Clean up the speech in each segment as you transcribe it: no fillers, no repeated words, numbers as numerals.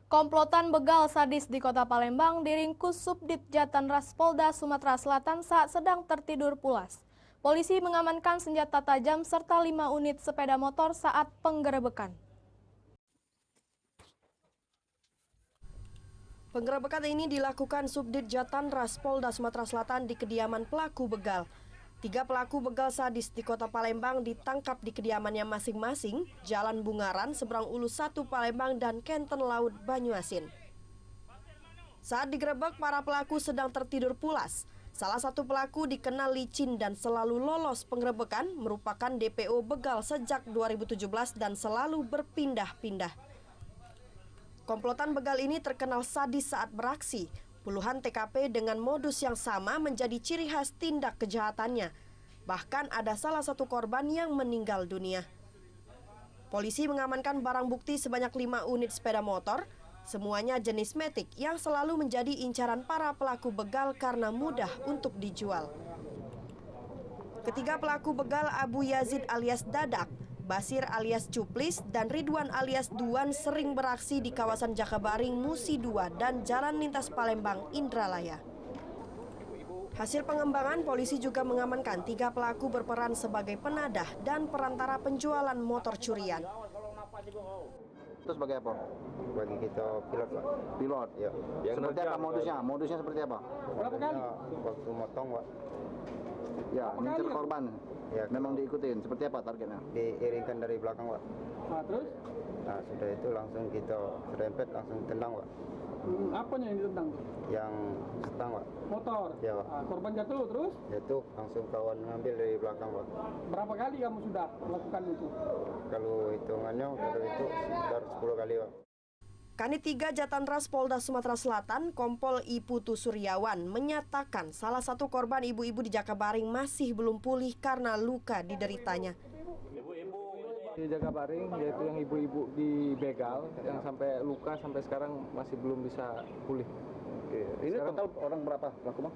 Komplotan begal sadis di Kota Palembang diringkus Subdit Jatanras Polda Sumatera Selatan saat sedang tertidur pulas. Polisi mengamankan senjata tajam serta 5 unit sepeda motor saat penggerebekan. Penggerebekan ini dilakukan Subdit Jatanras Polda Sumatera Selatan di kediaman pelaku begal. 3 pelaku begal sadis di Kota Palembang ditangkap di kediamannya masing-masing, Jalan Bungaran, Seberang Ulu 1 Palembang dan Kenten Laut Banyuasin. Saat digerebek, para pelaku sedang tertidur pulas. Salah satu pelaku dikenal licin dan selalu lolos penggerebekan, merupakan DPO begal sejak 2017 dan selalu berpindah-pindah. Komplotan begal ini terkenal sadis saat beraksi. Puluhan TKP dengan modus yang sama menjadi ciri khas tindak kejahatannya. Bahkan ada salah satu korban yang meninggal dunia. Polisi mengamankan barang bukti sebanyak 5 unit sepeda motor, semuanya jenis matic yang selalu menjadi incaran para pelaku begal karena mudah untuk dijual. Ketiga pelaku begal Abu Yazid alias Dadak, Basir alias Cuplis, dan Ridwan alias Duan sering beraksi di kawasan Jakabaring, Musi 2, dan Jalan Lintas Palembang, Indralaya. Hasil pengembangan, polisi juga mengamankan 3 pelaku berperan sebagai penadah dan perantara penjualan motor curian. Itu sebagai apa? Bagi kita pilot, Pak. Pilot? Ya. Seperti apa modusnya? Modusnya seperti apa? Berapa kali? Waktu motong, Pak. Ya, ngincer korban. Ya, memang diikutin. Seperti apa targetnya? Diiringkan dari belakang, Pak. Nah, terus? Nah, sudah itu langsung kita serempet, langsung tendang, Pak. Apanya yang ditendang? Yang setang, Pak. Motor? Ya, Pak. Nah, korban jatuh terus? Jatuh, langsung kawan ngambil dari belakang, Pak. Berapa kali kamu sudah melakukan itu? Kalau hitungannya, kalau itu sekitar 10 kali, Pak. Kanit 3 Jatanras Polda Sumatera Selatan, Kompol I Putu Suryawan, menyatakan salah satu korban ibu-ibu di Jakabaring masih belum pulih karena luka dideritanya. Di Jakabaring, yaitu yang ibu-ibu di begal, yang sampai luka sampai sekarang masih belum bisa pulih. Oke. Ini sekarang, total orang berapa pelaku, Bang?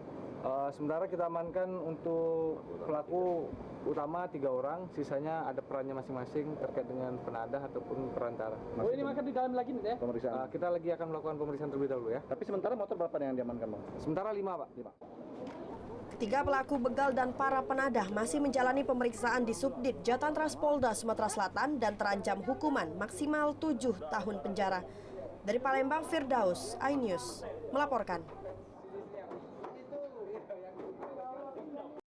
Sementara kita amankan untuk pelaku utama 3 orang, sisanya ada perannya masing-masing terkait dengan penadah ataupun perantara. Oh, ini makan di dalam lagi nih ya? Pemeriksaan. Kita lagi akan melakukan pemeriksaan terlebih dahulu ya. Tapi sementara motor berapa yang diamankan, Bang? Sementara 5, Pak. 5. 3 pelaku begal dan para penadah masih menjalani pemeriksaan di Subdit Jatanras Polda Sumatera Selatan dan terancam hukuman maksimal 7 tahun penjara. Dari Palembang, Firdaus, iNews melaporkan.